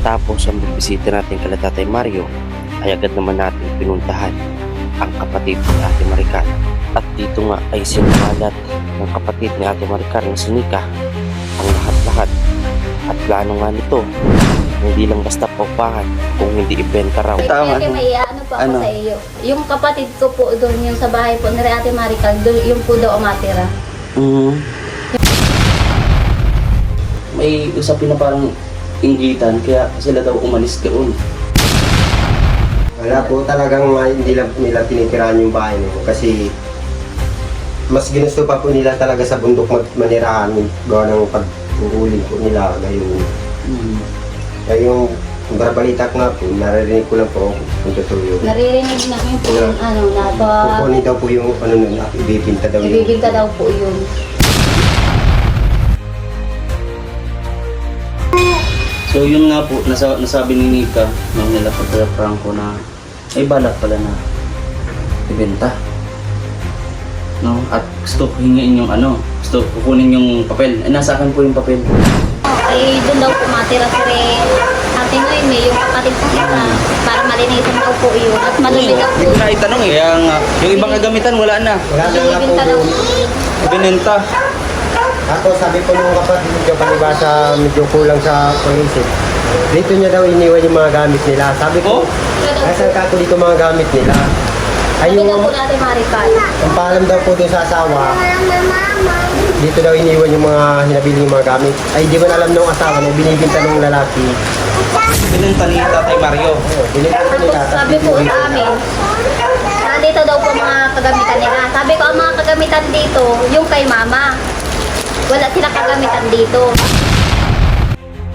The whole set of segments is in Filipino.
Matapos ang bisita natin kala Tatay Mario, ay agad naman natin pinuntahan ang kapatid ni Ate Maricar. At dito nga ay sinumalat ng kapatid ni Ate Maricar na si Nika ang lahat-lahat. At plano nga nito, hindi lang basta paupahan kung hindi ibenta raw. Tama. May ano po ako sa iyo. Yung kapatid ko po doon, yung sa bahay po ni Ate Maricar, doon yung po daw umatira. May usapin na parang inggitan, kaya sila daw umalis doon. Wala po talagang hindi lang nila tinitirahan yung bahay nila kasi mas ginusto pa po nila talaga sa bundok manirahan gawa ng pag-uuling po nila ngayon. Kaya yung balita ko nga po, naririnig ko lang po kung totoo yun. Naririnig namin po yung ano na ba, Kukunin daw po yung ano nun, ibibinta daw yun. ibibigta daw po yun. So yun nga po, nasabi ni Nika nung nilapag kay Franco na ay balak pala na ibenta. No? At gusto hingin yung ano, gusto kukunin yung papel. Ay, nasa akin po yung papel. Ay doon daw po matira si Ate Noemi, yung kapatid ko isa, para malinisan daw po yun. At malumi daw po. Hindi ko na itanong eh. Kaya nga, yung ibang kagamitan wala na. Wala na nga po Ibibinta daw doon. po. Ibinenta. Ako sabi ko nung kapatid medyo palibasa, medyo kulang sa pag-isip. Dito niya daw iniwan yung mga gamit nila. Sabi ko, nasaan ka ako dito mga gamit nila? Ay Sabi yung daw po ni Ate Maricar. ang paalam daw po doon sa asawa, dito daw iniwan yung mga hinabili yung mga gamit. Ay di ba alam nung asawa na binibinta ng lalaki. Ibinenta ni Tatay Mario. Binibinta nila. Tapos sabi po sa amin, nandito daw po mga kagamitan nila. Sabi ko, ang mga kagamitan dito, yung kay mama. Wala sila kagamitan dito.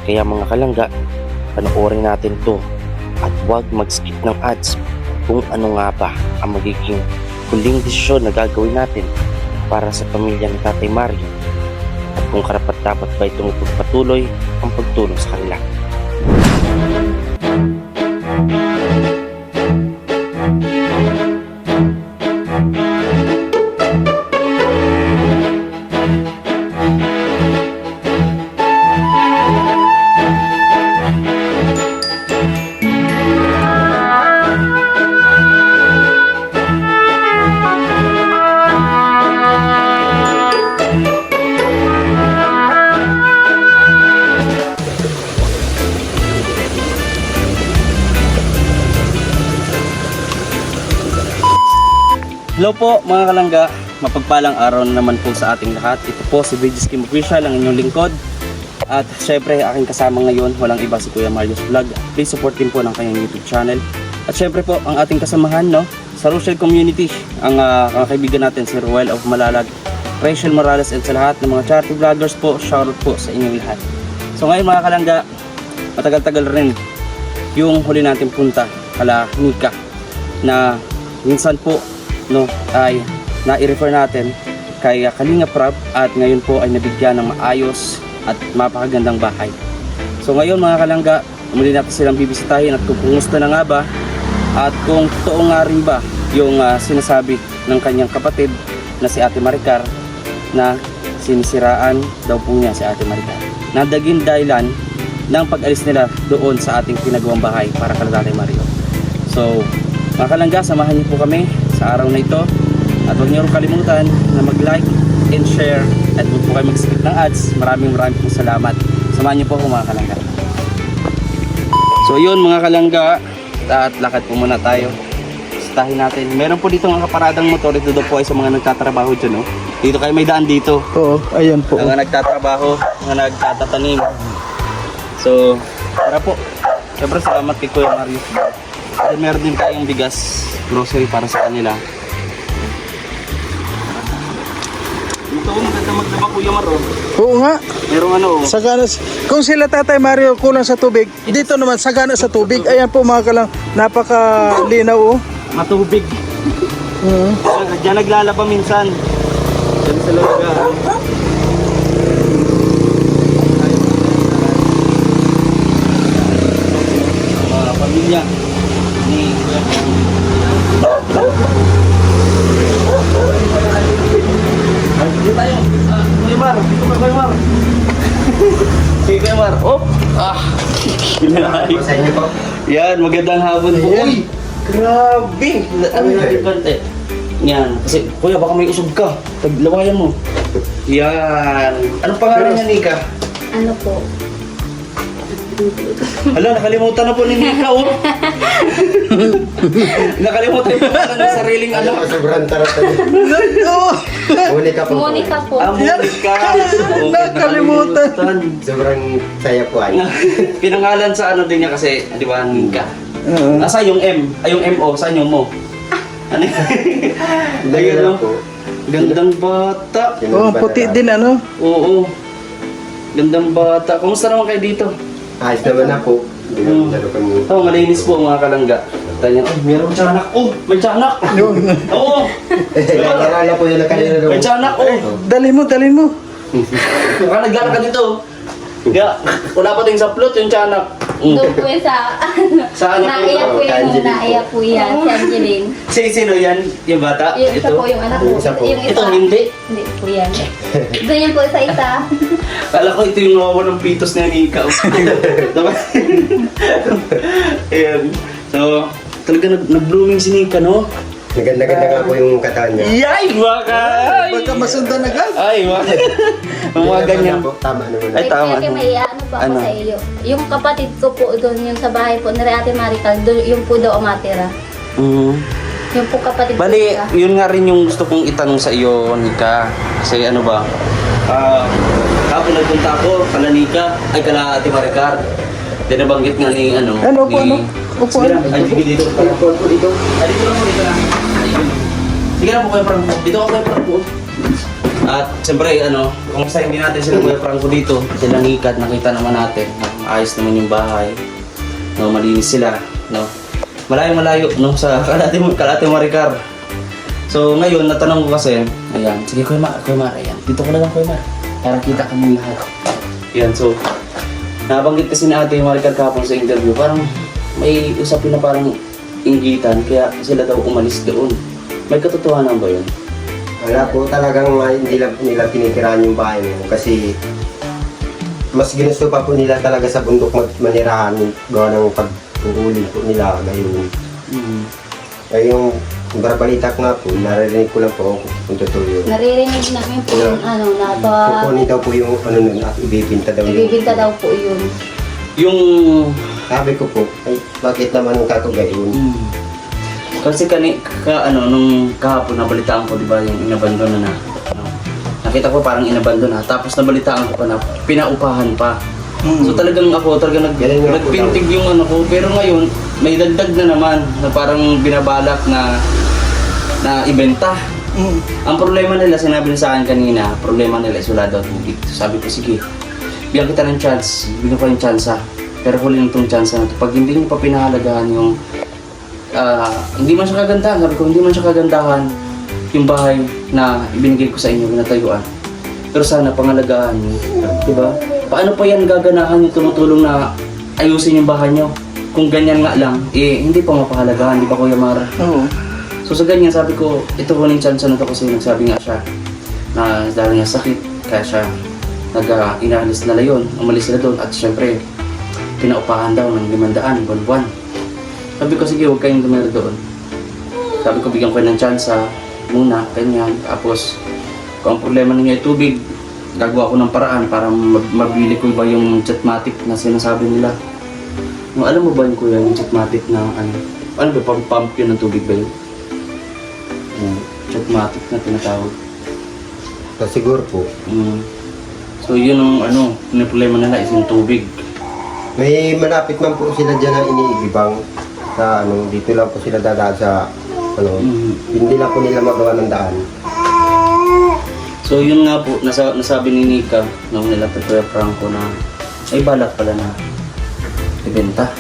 Kaya mga kalangga, panoorin natin to at huwag mag-skip ng ads kung ano nga ba ang magiging huling desisyon na gagawin natin para sa pamilya ng Tatay Mario at kung karapat-dapat ba itong ipagpatuloy ang pagtulong sa kanila. Hello po mga kalangga, mapagpalang araw na naman po sa ating lahat. Ito po si VG Skim Official, ang inyong lingkod. At syempre aking kasama ngayon, walang iba si Kuya Mario's Vlog. Please support din po ng kanyang YouTube channel. At syempre po ang ating kasamahan sa Rochelle Community, ang kaibigan natin si Ruel of Malalag, Rachel Morales, at sa lahat ng mga charity vloggers po, shoutout po sa inyong lahat. So ngayon mga kalangga, matagal-tagal rin yung huli natin punta kala Nika na minsan po ay na-refer natin kay Kalinga Prab at ngayon po ay nabigyan ng maayos at mapakagandang bahay. So ngayon mga kalangga, muli natin silang bibisitahin at kung kumusta na nga ba at kung totoo nga rin ba yung sinasabi ng kanyang kapatid na si Ate Maricar na sinisiraan daw po niya si Ate Maricar. Nadaging dahilan ng pag-alis nila doon sa ating pinagawang bahay para kay Tatay Mario. So mga kalangga, samahan niyo po kami sa araw na ito at huwag niyo rin kalimutan na mag-like and share at huwag po kayo mag-skip ng ads. Maraming pong salamat. Samahan niyo po ako mga kalangga. So yun mga kalangga, at lakad po muna tayo. Sitahin natin. Meron po dito mga kaparadang motor. Ito daw po ay sa mga nagtatrabaho dyan. Dito kayo may daan dito. Oo, ayan po. Mga nagtatrabaho, mga nagtatanim. So tara po. Siyempre salamat kay Kuya Mario. At meron din tayong bigas, grocery para sa kanila. Ito, maganda magdaba Kuya Maro. Oo nga. Merong ano, Sagana, kung sila Tatay Mario kulang sa tubig, dito naman sagana sa tubig. Ayan po mga kalang, napakalinaw. matubig. Diyan naglalaba minsan. Diyan sa lugar. Mga pamilya ni Kuya. Dito tayo. Kuya Mar, dito ka Kuya Mar. Sige Kuya Mar. Oh! Pinay. Sa inyo po. Yan, magandang hapon po. Uy! Grabe! Ano natin konti? Yan, kasi kuya baka may usog ka. Taglawayan mo. Yan. Anong pangalan niya, Nika? Ano po? Hala, nakalimutan na po ni Nika, oh. Nakalimutan yung pangalan ng sariling anak. Sobrang tarata niyo. Oh, Monica po. Monica po. Ah, Monica. Nakalimutan. Sobrang saya po ay. Pinangalan sa ano din niya kasi, di ba, Nika? Nasa yung M, ay yung MO, saan yung mo? Ano? Ayun, Ayun oh. po. Gandang bata. oh, puti din ano. Oo. Gandang bata. Kumusta naman kayo dito? Ayos naman na po. Lalo kami. Oh, malinis po mga kalangga. Tanya, oh, meron tiyanak. Oh, may tiyanak. Oo. Nalala po yun na kanina May tiyanak. Oh. Dali mo, dali mo. Baka naglalakad dito. Kaya, wala pa ting saplot yung tiyanak. Doon po yun sa... Sa ano po? Naiyak po yan. Angeline. Naiyak po yan. Si Angeline. Sino yan? Yung bata? Yung isa po yung anak ko. Isa po. Yung isa. Ito hindi. Hindi po yan. Doon yan po sa isa. Kala ko ito yung nawawa ng pitos na Nika. Diba? Ayan. So, talaga nag-blooming si Nika, no? Naganda-ganda nga po yung katawan niya. Yay! Baka! Baka masundan agad. Ay, mga mga ganyan. Po, tama naman. Ay, tama. Kaya may ano po ako Ano? sa iyo. Yung kapatid ko po doon, yung sa bahay po, ni Ate Marical, doon, yung po daw umatira. Yung po kapatid Bali, ko. yun nga rin yung gusto kong itanong sa iyo, Nika. Kasi ano ba, kapag nagpunta ako, kala Nika, ay kala Ate Maricar. Di nabanggit nga ni ano. Ano po, ano? Upo, Sige ano? lang, ay sige dito. Upo dito. Ay dito lang po, dito lang. Ayun. Sige lang po Kuya Franco. Dito ako Kuya Franco. At siyempre, ano, kung sa hindi natin sila Kuya Franco dito, sila Nika, at nakita naman natin, ayos naman yung bahay. No, malinis sila, no. Malayo, no, sa Kalate Maricar. So, ngayon, natanong ko kasi, ayan, sige Kuya Mar, ayan. Dito ko na lang Kuya Mar, para kita kami lahat. Ayan, so, nabanggit kasi ni Ate Maricar kahapon sa interview, parang may usapin na parang inggitan, kaya sila daw umalis doon. May katotohanan ba yun? Wala po talagang hindi lang nila tinitirahan yung bahay mo kasi mas ginusto pa po nila talaga sa bundok manirahan gawa ng pag-uuling po nila ngayon. Ay yung barbalita nga po, naririnig ko lang po kung totoo yun. Naririnig namin po yung ano, Kukunin daw po yung ano nun at ibibinta daw yung... ibibinta daw po yun. Yung... Sabi ko po, ay bakit naman ang katugayon? Kasi nung kahapon nabalitaan ko, di ba, yung inabandon na ano, nakita ko parang inabandon na, tapos nabalitaan ko pa na pinaupahan pa. So talagang Ganun nga po nagpintig yung ano ko, pero ngayon may dagdag na naman na parang binabalak na ibenta. Ang problema nila, sinabi nila sa akin kanina, problema nila is wala daw tubig. So sabi ko, sige, bigyan kita ng chance, bigyan ko ng chance, pero huli nitong chance na ito. Pag hindi niyo pa pinahalagahan yung hindi man siya kagandahan, sabi ko, hindi man siya kagandahan yung bahay na ibinigay ko sa inyo, pinatayuan. Pero sana pangalagaan niyo, di ba? Paano pa yan gaganahan yung tumutulong na ayusin yung bahay niyo? Kung ganyan nga lang, hindi pa mapahalagahan, di ba Kuya Mara? Oo. So sa ganyan, sabi ko, ito huling chance na ito kasi nagsabi nga siya na dahil niya sakit, kaya siya inaalis nila yun, umalis sila doon at syempre, pinaupahan daw ng 500 buwan-buwan. Sabi ko, sige, huwag kayong dumero doon. Sabi ko, bigyan ko ng chance muna, ganyan. Tapos, kung ang problema ninyo ay tubig, gagawa ko ng paraan para mabili ko ba yung Jetmatic na sinasabi nila. No, alam mo ba yung kuya, yung Jetmatic na ano ba, pump yun ng tubig ba yun? Jetmatic na tinatawag. So, siguro po. So yun ang yung problema nila is yung tubig. May malapit man po sila dyan na iniigibang sa dito lang po sila dadaan sa hindi lang po nila magawa ng daan. So yun nga po, nasabi ni Nika nung nila Kuya Franco na ay balak pala na ibenta.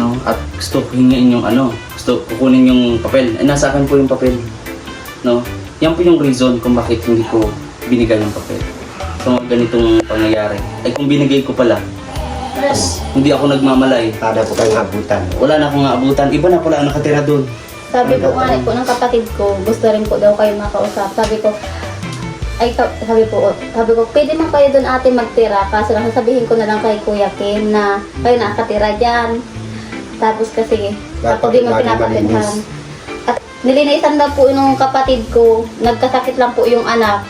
No? At gusto hingin yung gusto kukunin yung papel. Ay, nasa akin po yung papel. No? Yan po yung reason kung bakit hindi ko binigay yung papel. So ganitong pangyayari. Ay kung binigay ko pala, hindi ako nagmamalay. Tada po kayong abutan. Wala na akong aabutan. Iba na pala ang nakatira doon. Sabi po nga po ng kapatid ko, gusto rin po daw kayo makausap. Sabi ko, Ay, sabi ko, pwede man kayo doon ate magtira. Kaso lang sasabihin ko na lang kay Kuya Kim na kayo nakatira dyan. Tapos kasi, ako Dapat di mo lagi pinapatinhan. malinis. At nilinisan daw po nung kapatid ko, nagkasakit lang po yung anak.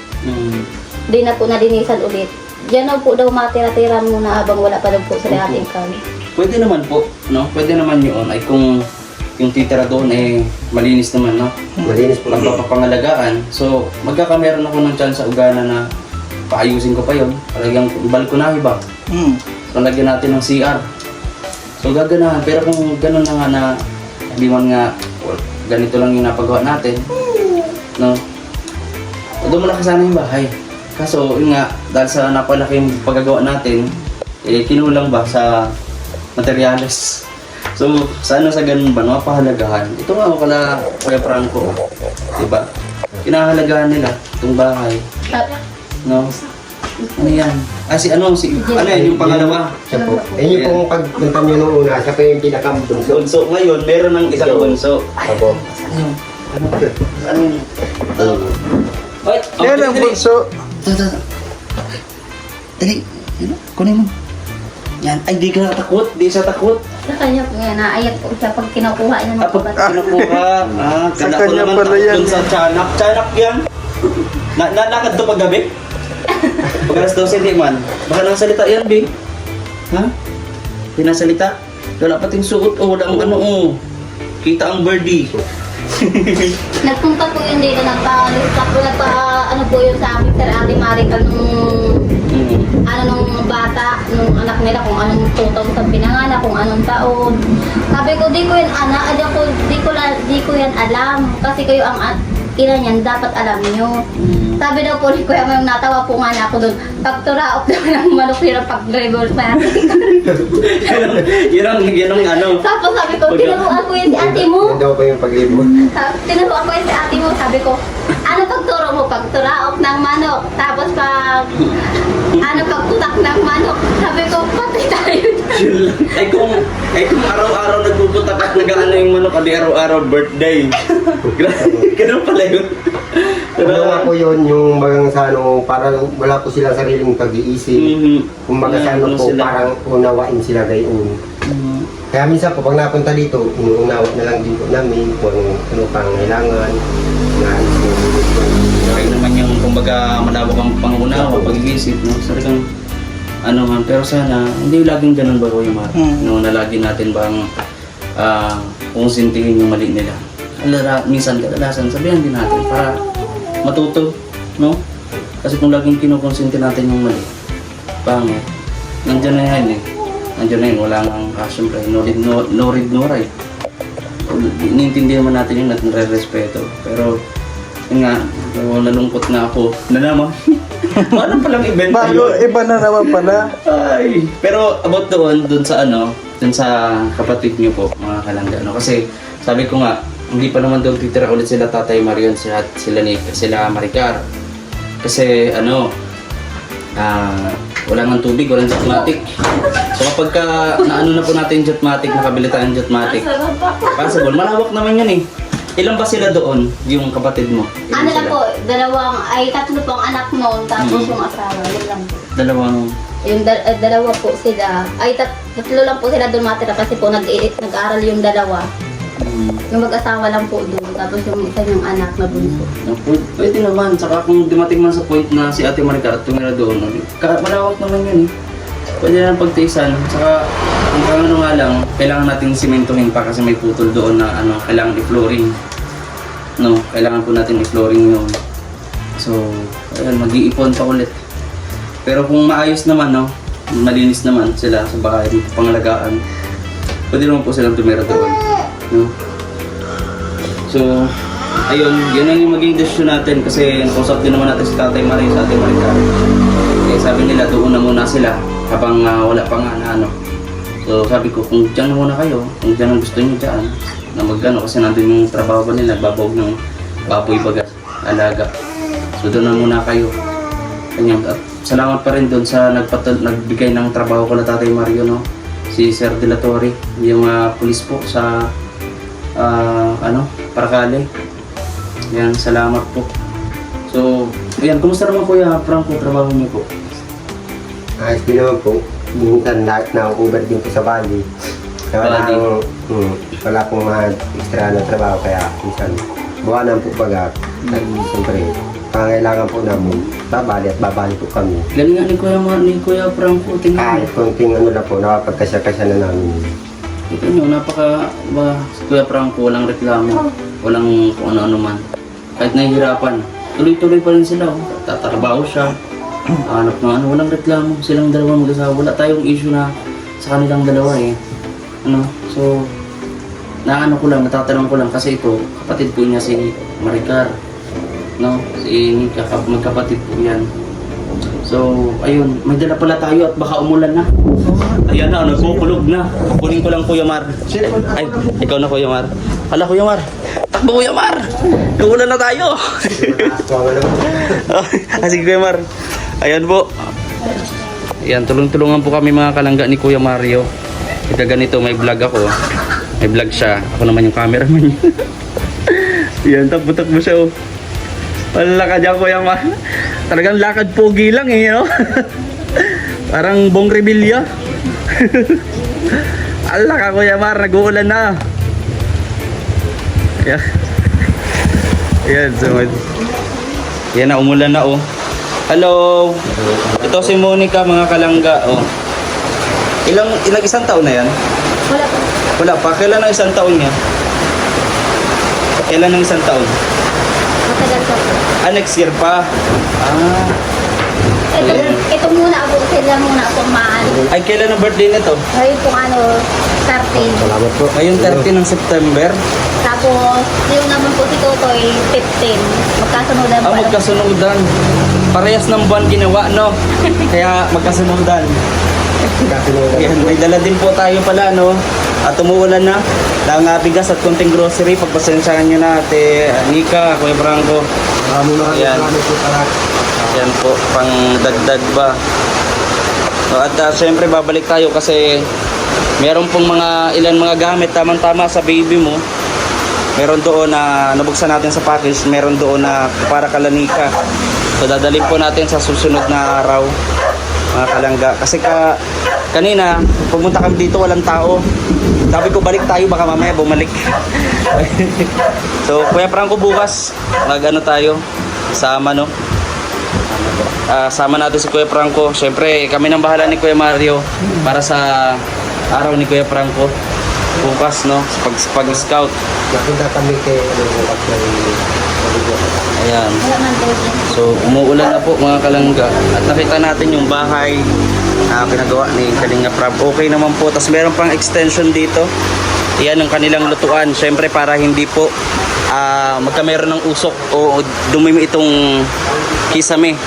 Di na po nalinisan ulit. Diyan daw po daw matira-tira muna habang wala pa daw po sila Opo. ating kami. Pwede naman po, no? Pwede naman yun. Ay kung yung titira doon eh malinis naman, no? Malinis po. Magpapangalagaan. So, magkakameron ako ng chance sa ugana na paayusin ko pa yun. Talagang balkonahe ba? Palagyan natin ng CR. So, gaganahan. Pero kung gano'n na nga na hindi man nga ganito lang yung napagawa natin, no? Doon mo na kasana yung bahay. Kaso, yun nga, dahil sa napalaking paggagawa natin, eh, kinulang ba sa materyales. So, sana sa ganun ba, mapahalagahan. Ito nga, kala Kuya Franco, diba? Kinahalagahan nila itong bahay, no? Ano yan? Ano yan, yung pangalawa? Siya po. Yun yung pong pagpunta nyo nung una, siya po yung pinakabunso. Bunso, ngayon, meron ng isang bunso. Opo. Ano yun? Wait, Yan ang bunso. Dali, kunin mo. Yan, ay di ka natakot, di siya takot. Sa kanya po yan, naayat po siya pag kinukuha niya ng Pag kapatid. kinukuha, Sa kala ko kanya naman pala yan dun sa tiyanak. Tiyanak yan. Nalakad to paggabi? Pag alas 12 di man. Baka nang salita yan, Bi. Ha? Pinasalita? Wala pating suot o wala ang ano o. Kita ang birdie. Nagpunta po yun dito, ano po yun sa akin, Sir Ate Marica, nung bata, nung anak nila, kung anong tutong sa pinanganak, kung anong taon. Sabi ko, di ko yan di ko yan alam, kasi kayo ang ina niyan, dapat alam nyo. Sabi daw po ni Kuya Mayong, natawa po nga na ako doon, pagturaok daw ng manok nila pag-dribble sa atin. Yun ang ano. Tapos sabi ko, tinuruan ko yun si ate mo. Yan daw po yung paglibot. Tinuruan ko yun si ate mo, sabi ko, ano pagturo mo? Pagturaok ng manok. Tapos pagtutak ng manok. Sabi ko, patay tayo dyan. Ay kung araw-araw nagpupunta ka at nag-ano yung manok, di araw-araw birthday. Ganun pala yun. Ano nga po yun, yung bagang sa ano, parang wala po silang sariling pag-iisip. Kung baga sa ano po, parang unawain sila gayon. Kaya minsan po, pag napunta dito, inuunawa na lang din po namin kung ano pang kailangan. Okay naman yung kumbaga malawak ang pangunawa, pag-iisip, no? Talagang ano man, pero sana hindi laging ganun ba Kuya Mar? No, na lagi natin bang konsintihin yung mali nila. Minsan kadalasan sabihan din natin para matuto, no? Kasi kung laging kinukonsinti natin yung mali, pangit. Nandiyan na yan eh. Nandiyan na yun, wala nang syempre, no read, no right. Iniintindihan naman natin yun at nare-respeto. Pero yun nga, nalungkot na ako na naman. Paano palang event na Bago, yun? iba na naman pala. Ay, pero about doon sa ano, doon sa kapatid niyo po, mga kalangga, no? Kasi sabi ko nga, hindi pa naman doon titira ulit sila Tatay Marion, sila Maricar. Kasi ano, wala nang tubig, walang Jetmatic. So kapag naano na po natin yung Jetmatic, nakabili tayong Jetmatic, possible, malawak naman yun eh. Ilan ba sila doon, yung kapatid mo? Ilan Ano lang sila? po, tatlo pong anak noon, tapos yung asawa, yun lang po. Dalawang... Yung dalawa po sila, tatlo lang po sila doon matira kasi po nag-aaral yung dalawa. Yung mag-asawa lang po doon, tapos yung isa yung anak na bunso. Pwede naman, saka kung dumating man sa point na si Ate Maricar at tumira doon, malawak naman yun eh. Pwede na pagtiisan, saka ang ano nga lang, kailangan natin simentuhin pa kasi may putol doon na ano, kailangan i-flooring. No, kailangan po natin i-flooring yun. So, ayun, mag-iipon pa ulit. Pero kung maayos naman, no, malinis naman sila sa bahay, pangalagaan, pwede naman po silang tumira doon. No? So, ayun, yun ang yung maging desisyon natin kasi nakusap din naman natin si Tatay Mario sa Ate Maricar. Eh, sabi nila doon na muna sila habang wala pa nga na ano. So sabi ko, kung dyan na muna kayo, kung dyan ang gusto nyo dyan, na mag-ano, kasi nandun yung trabaho ba nila, babawag ng baboy bagas, alaga. So doon na muna kayo. Kanya, at salamat pa rin doon sa nagbigay ng trabaho ko na Tatay Mario, no? Si Sir De La Torre, yung pulis po sa Paracale. Yan, salamat po. So, Ayan, kumusta naman Kuya Franco trabaho niyo po? Ayos din naman po. Minsan na-over din po sa Bali. Kaya Bali. wala pong mga extra na trabaho kaya minsan buwanan po baga. At siyempre, pangailangan po namin babali at babali po kami. Galing nga ni Kuya Franco, tingnan Kahit mo. konting ano lang po, nakapagkasya-kasya na namin. Ito nyo, si Kuya Franco, walang reklamo, walang kung ano-ano man. Kahit nahihirapan, tuloy-tuloy pa rin sila. Oh. Tatrabaho siya, hanap ng ano, walang reklamo. Silang dalawang mag-asawa, wala tayong issue na sa kanilang dalawa eh. Ano, so, natatanong ko lang kasi ito, kapatid po niya si Maricar. No, si Nika, magkapatid po yan. So, ayun, may dala pala tayo at baka umulan na. Ayan na, nagkukulog na. Kukunin ko lang Kuya Mar. Ay, ikaw na Kuya Mar. Hala Kuya Mar. Takbo Kuya Mar. Uulan na tayo. Sige Kuya Mar. Ayan po. Ayan, tulong-tulungan po kami mga kalangga ni Kuya Mario. Ika ganito, may vlog ako. May vlog siya. Ako naman yung cameraman niya. Ayan, takbo-takbo siya oh. Wala ka dyan Kuya Mar. Talagang lakad pogi lang eh, no? Parang Bong Revilla. Ala ka Kuya Mar, nag-uulan na. Ayan. Ayan, so yan na, umulan na oh. Hello. Ito si Monica mga kalangga oh. Ilang isang taon na yan? Wala po. Wala pa. Kailan ang isang taon niya? Kailan ang isang taon? Matagal pa po. Next year pa. Ito muna ako, sila muna ako maano. Ay, kailan ang birthday nito? Ngayon kung ano, 13. Salamat po. Ngayon 13 ng September. Tapos, yung naman po si Totoy, 15. Magkasunodan po. Magkasunodan. Parehas ng buwan ginawa, no? Kaya magkasunodan. Yan, may dala din po tayo pala, no? At umuulan na. Lang bigas at konting grocery. Pagpasensyahan nyo na, Ate Nika, Kuya Franco. Ayan. Yan po, pang dagdag ba. So, at syempre babalik tayo kasi meron pong ilan mga gamit tamang-tama sa baby mo. Meron doon na nabuksan natin sa package, meron doon na para kalanika. So dadalhin po natin sa susunod na araw mga kalangga. Kasi kanina pumunta kami dito walang tao. Sabi ko balik tayo baka mamaya bumalik. So Kuya Franco bukas tayo sama no. Sama natin si Kuya Franco. Siyempre kami nang bahala ni Kuya Mario para sa araw ni Kuya Franco bukas no sa pag-scout. Nakita kami kay Ayan. Wala man po. So umuulan na po mga kalangga at nakita natin yung bahay na pinagawa ni Kalinga Prab. Okay naman po. Tapos meron pang extension dito. Yan ang kanilang lutuan. Siyempre para hindi po magkameron ng usok o dumimi itong kisame.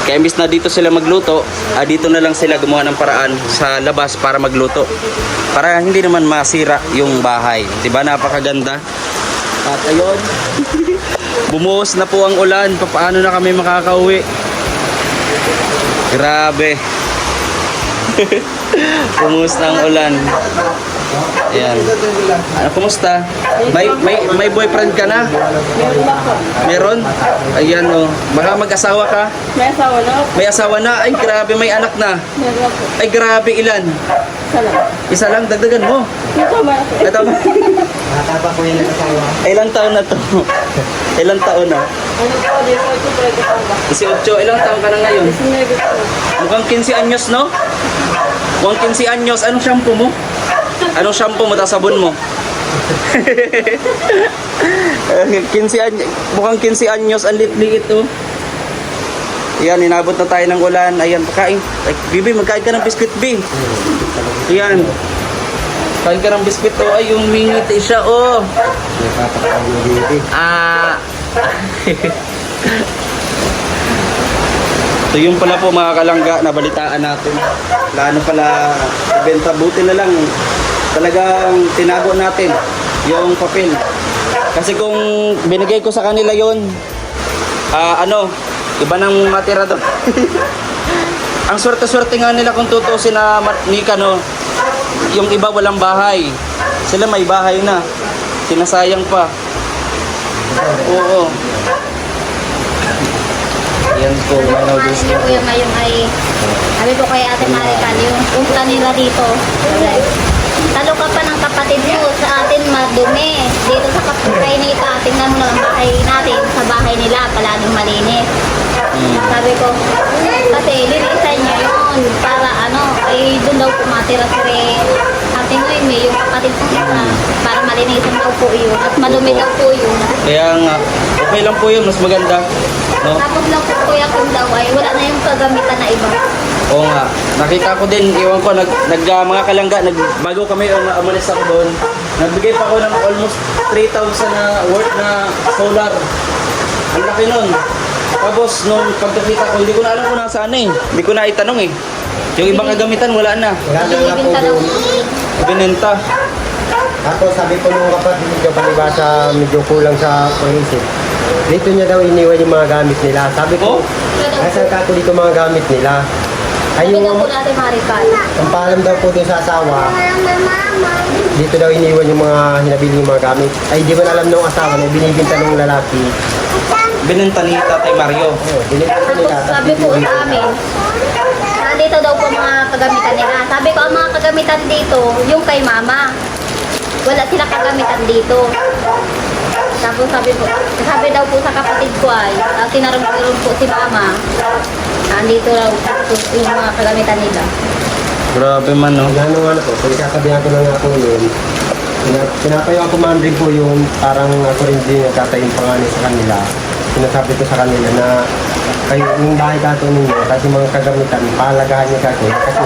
Kaya imbis na dito sila magluto, dito na lang sila gumawa ng paraan sa labas para magluto. Para hindi naman masira yung bahay. Diba napakaganda? At ayun, bumuhos na po ang ulan. Paano na kami makakauwi? Grabe. Bumuhos na ang ulan. Ayan. Kumusta? May boyfriend ka na? Meron? Ayan oh. Baka mag-asawa ka? May asawa na. May asawa na? Ay grabe, may anak na. Meron po. Ay grabe, ilan? Salam. Isa lang, dagdagan mo. Ito ba? Ito ba? Nakatapa ko yung nakasawa. Ilang taon na to? Ilang taon na? Ano po? Di ko ito pwede pa ba? 18, ilang taon ka na ngayon? Sinigit po. Mukhang 15 anyos, no? Mukhang 15 anyos. Anong shampoo mo? Anong shampoo mo, tapos sabon mo? 15 anyos. Mukhang 15 anyos. Ang liit-liit, oh. Ayan, inabot na tayo ng ulan. Ayan, pakain. Ay, Bibi, magkain ka ng biskuit, Bi. Ayan. Kain ka ng biskuit, oh. Ay, yung mingiti siya, oh. So yun pala po mga kalangga, nabalitaan natin. Plano pala ibenta, buti na lang talagang tinago natin yung papel. Kasi kung binigay ko sa kanila yon, iba nang matira doon. Ang swerte-swerte nga nila kung tutusin na Nika, no, yung iba walang bahay. Sila may bahay na. Sinasayang pa. Oo. Ayan po, may Ano noodles niyo po. kuya ngayon ay, sabi ko kay Ate Marican, yung punta nila dito. Talo ka pa ng kapatid mo, sa atin madumi. Dito sa kapitay nita, tingnan mo lang ang bahay natin, sa bahay nila, palaging malinis. Sabi ko, kasi linisan niyo yun, para ano, ay doon daw pumatira si Ate Noemi, yung kapatid ko isa, para malinisan daw po yun, at madumi daw po yun. Kaya nga, okay lang po yun, mas maganda. No? Tapos lang po kuya kung daw ay wala na yung kagamitan na iba. Oo nga, nakita ko din, iwan ko, mga kalangga, bago kami umalis ako doon, nagbigay pa ako ng almost 3,000 na worth na solar. Ang laki nun. Tapos nung pagkakita ko, hindi ko na alam kung nasaan eh. Hindi ko na itanong eh. Yung ibang kagamitan, wala na. Wala na nga po Binibinta daw. doon. Binenta. Ako sabi ko nung kapatid niya palibasa medyo kulang sa pag-isip. Dito niya daw iniwan yung mga gamit nila. Sabi ko, Oh? nasaan ka dito mga gamit nila? Ay Sabi daw yung po natin Marican. ang paalam daw po doon sa asawa, dito daw iniwan yung mga hinabili yung mga gamit. Ay di ba alam nung asawa na binibinta ng lalaki. Binenta ni Tatay Mario. Oh, binibinta nila. Tapos sabi po sa amin, nandito daw po mga kagamitan nila. Sabi ko, ang mga kagamitan dito, yung kay mama. Wala sila kagamitan dito. Tapos sabi daw po sa kapatid ko ay, tinarong po si mama. Nandito daw po yung mga kagamitan nila. Grabe man, no? Ano nga po, pagkakabihan ko lang ako yun. Pinapayaan ko man rin po yung parang ako rin din nagtatayong pangalan sa kanila. Sinasabi ko sa kanila na kayo yung bahay kato ninyo kasi mga kagamitan, pahalagahan niyo kato kasi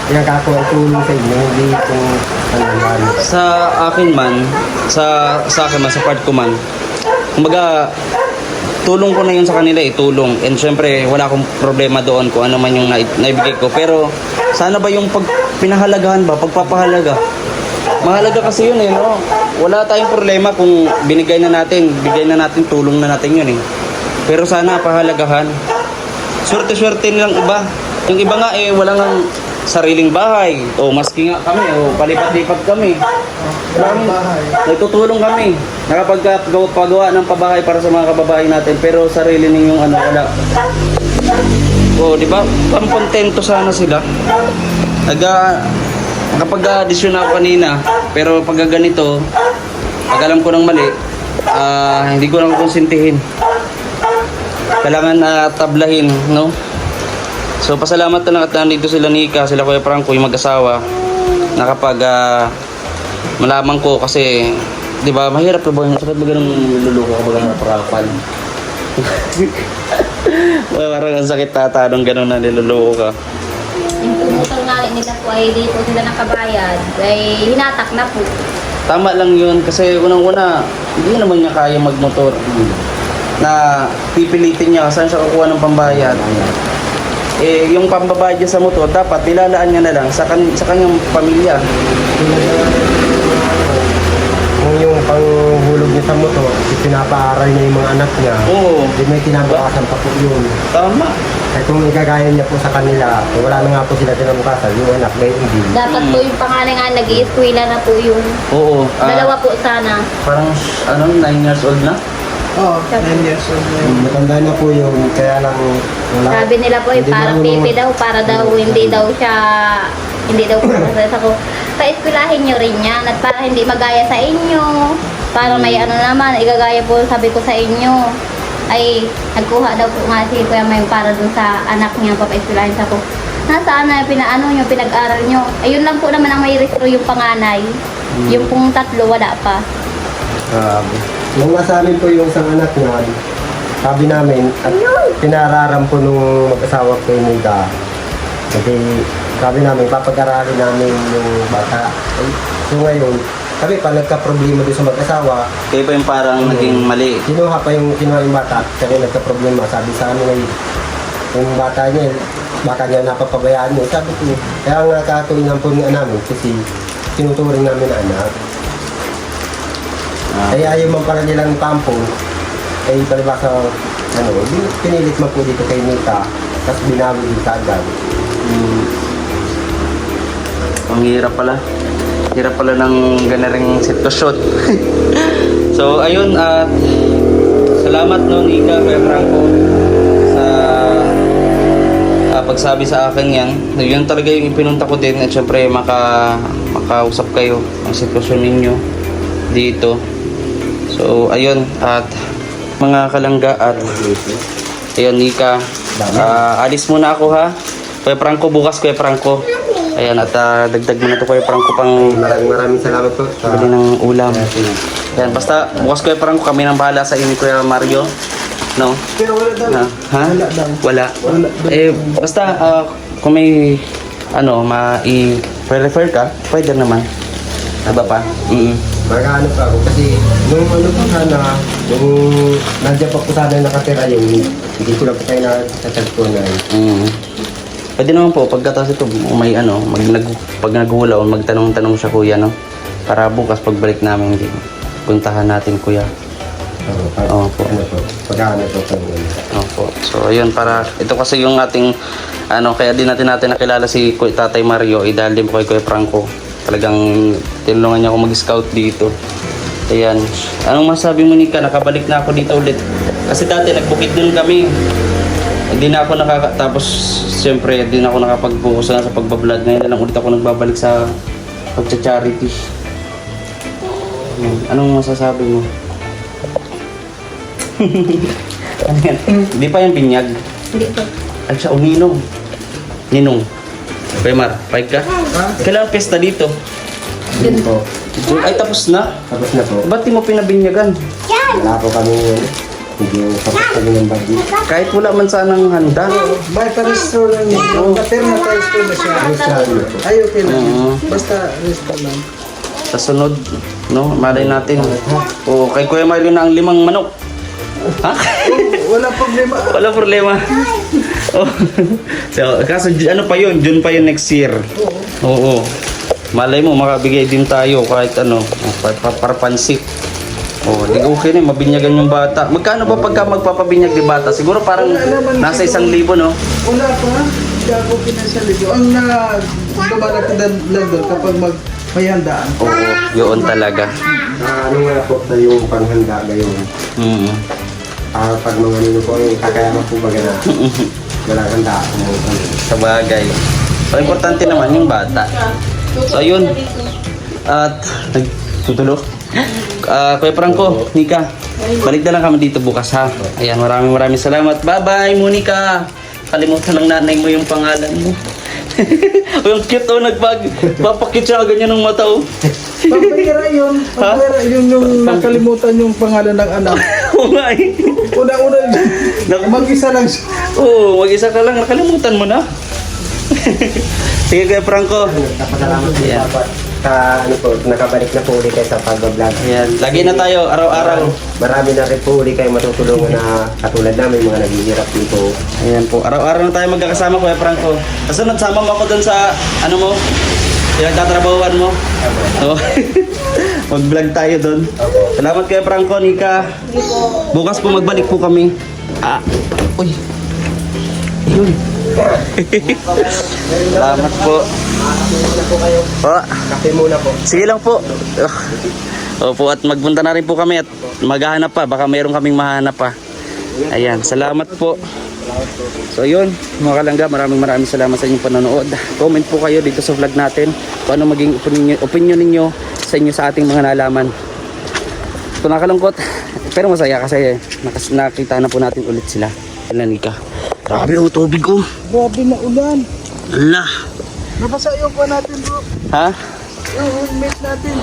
pinagkako ang tulong sa inyo, hindi kung ano yan. Sa akin man, sa akin man, sa part ko man, kumbaga, tulong ko na yun sa kanila eh, tulong. And syempre, wala akong problema doon kung ano man yung naibigay ko. Pero, sana ba yung pinahalagahan ba, pagpapahalaga? Mahalaga kasi yun eh, no? Wala tayong problema kung bigay na natin, tulong na natin yun eh. Pero sana pahalagahan. Swerte-swerte nilang iba. Yung iba nga eh, wala nga sariling bahay. O maski nga kami, o palipat-lipat kami. Nagtutulong kami. Nakapagpagawa ng pabahay para sa mga kababae natin. Pero sarili ninyong ano, wala. O, di ba? Pampontento sana sila. Nakapag-addition ako kanina. Pero pag ganito, pag alam ko ng mali, hindi ko lang konsintihin. Kailangan tablahin, no? So, pasalamat na lang at nandito sila Nika, sila Kuya Franco, yung mag-asawa. Na kapag malaman ko kasi, di ba, mahirap na ba yung sakit ba ganun niluluko ka ba ganun napakapal? Parang ang sakit tatanong ganun na niluluko ka. Yung tumutol nga nila po ay dito sila nakabayad, ay hinatak na po. Tama lang yun kasi unang-una, hindi naman niya kaya magmotor. Na pipilitin niya saan siya kukuha ng pambayad. Eh, yung pambabayad niya sa motor, dapat nilalaan niya na lang sa kanyang pamilya. Kung yung panghulog niya sa motor, pinapaaral niya yung mga anak niya. Oo, Hindi may kinabukasan pa po yun. tama. Kaya kung igagaya niya po sa kanila, wala na nga po sila kinabukasan, yung anak may hindi. Dapat po yung pangalan nga nag-i-eskwela na po yung Oo. dalawa po sana. Parang, 9 years old na? Oo, 9 years old na yun. Matanda na po yun, kaya lang wala. Sabi nila po ay Hindi parang marunong pipi daw, para daw hindi daw po sa ko. Pa-eskwelahin nyo rin yan at para hindi magaya sa inyo. Para may ano naman, igagaya po sabi ko sa inyo. Ay, nagkuha daw po nga si Kuya May para dun sa anak niya, papa-eskwelahin sa ko. Nasaan na pinaano nyo, pinag-aral nyo. Ayun lang po naman ang may registro yung panganay. Yung pong tatlo, wala pa. Grabe. Nung nasa amin po yung isang anak niya, sabi namin, at pinararam po nung mag-asawa ko yung Nida. Kasi sabi namin, papag-aralin namin yung bata. Ay, so ngayon, sabi pa nagka-problema doon sa mag-asawa, Kaya pa yung parang naging mali. kinuha yung bata, kasi nagka-problema. Sabi sa amin ay, yung bata niya, baka niya napapabayaan niya. Sabi ko, kaya nga katulingan po niya namin kasi tinuturing namin na anak. Kaya ayaw man pala nilang tampon, ay palibasa, pinilit man po dito kay Nita, tapos binawi dito agad. Ang hirap pala. Hirap pala ng ganaring sitwasyon. So, ayun, Salamat no, Nika, Kuya Franco, sa pagsabi sa akin yan. Yun talaga yung ipinunta ko din. At syempre, makausap kayo ang sitwasyon ninyo dito. So, ayun. At mga kalangga at ayun, Nika. Alis muna ako ha. Kuya Franco, bukas Kuya Franco. Ayan, at dagdag mo na to Kuya Franco pang Maraming salamat po sa bili ng ulam. Ayan, basta bukas Kuya Franco, kami nang bahala sa inyo Kuya Mario. No? Pero wala daw. Ha? Wala daw. Wala. Eh, basta kung may i-refer ka, pwede naman. Diba pa? Mag-ano pa ako kasi nung ano po sana, nung nandiyan pa po sana nakatira yung hindi ko lang po tayo natagpunan. Pwede naman po, pagkatapos ito, may pag naghula o magtanong-tanong siya kuya, no? Para bukas pagbalik namin, puntahan natin kuya. Opo. Ano po, pag-ano po po. Opo. So, ayun, para, ito kasi yung ating, kaya din natin nakilala si Tatay Mario, dahil din po kay Kuya Franco. Talagang tinulungan niya ako mag-scout dito. Ayan. Anong masabi mo, Nika? Nakabalik na ako dito ulit. Kasi dati, nagbukid din kami. Hindi na ako tapos siyempre hindi na ako nakapag-focus na sa pagbablog. Ngayon na lang ulit ako nagbabalik sa pagcha-charity. Anong masasabi mo? Ano yan? Hindi pa yung binyag. Hindi po. Ay siya, ninong. Ninong. Kuya Mar, paig ka? Kailangan pesta dito. Yun po. Ay, tapos na? Tapos na po. Ba't di mo pinabinyagan? Wala po kami yun. Hindi tapos kami ng budget. Kahit wala man sanang handa. May pa-restore lang yun. Pero naka-restore na siya. Ay, okay lang. Basta restore lang. Sa sunod, no? Malay natin. O, kay Kuya Mario na ang 5 manok. Ha? Wala problema. Wala problema. Oh. So, kaso ano pa yun? June pa yun next year. Oo. Malay mo, makabigay din tayo kahit para pansit. Oh, di okay na, mabinyagan yung bata. Magkano ba pagka magpapabinyag di bata? Siguro parang nasa 1,000, no? Wala pa. Hindi ako pinasalido. Ang lumalaki lang doon kapag may handaan. Oo, yun talaga. Ano nga po na yung panghanda ngayon? Pag mga nino po, kakayama po baga na walang handa. Sa bagay. So, importante naman yung bata. So, ayun. At, nagtutulog. Kuya Franco, Nika, balik na lang kami dito bukas ha. Ayan, maraming salamat. Bye-bye, Monica. Kalimutan ng nanay mo yung pangalan mo. Yung cute papakit siya ganyan ng mata oh. Pampira yun. Pampira yun yung nakalimutan yung pangalan ng anak. Oo nga eh. Una-una mag-isa lang siya. Oo, mag-isa ka lang. Nakalimutan mo na. Sige Kuya Franco. Napasalamat po dapat nakabalik na po ulit kayo sa pag-vlog. Ayan, lagi na tayo araw-araw. Marami na rin po ulit kayo matutulungan na katulad namin mga naghihirap dito. Ayan po, araw-araw na tayo magkakasama Kuya Franco. Kasunod, sama mo ako dun sa, mo, pinagtatrabahuan mo. So, mag-vlog tayo dun. Salamat Kuya Franco, Nika. Bukas po magbalik po kami. Uy. Yun. Salamat po. Muna po kayo. Kape muna po. Sige lang po. Opo, at magpunta na rin po kami at maghahanap pa. Baka mayroon kaming mahanap pa. Ayan, salamat po. So yun, mga kalangga, maraming salamat sa inyong panonood. Comment po kayo dito sa vlog natin kung ano maging opinion ninyo sa inyo sa ating mga nalaman. Ito nakalungkot, pero masaya kasi nakita na po natin ulit sila. Nika. Grabe oh, tubig oh. Grabe na ulan. Hala. Nabasa yung pa natin bro. Ha? Yung helmet natin.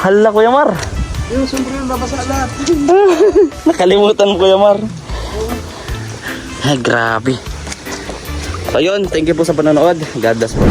Hala Kuya Mar. Yung sombrero nabasa lahat. Nakalimutan mo Kuya Mar. Ay grabe. So yun, thank you po sa panonood. God bless po.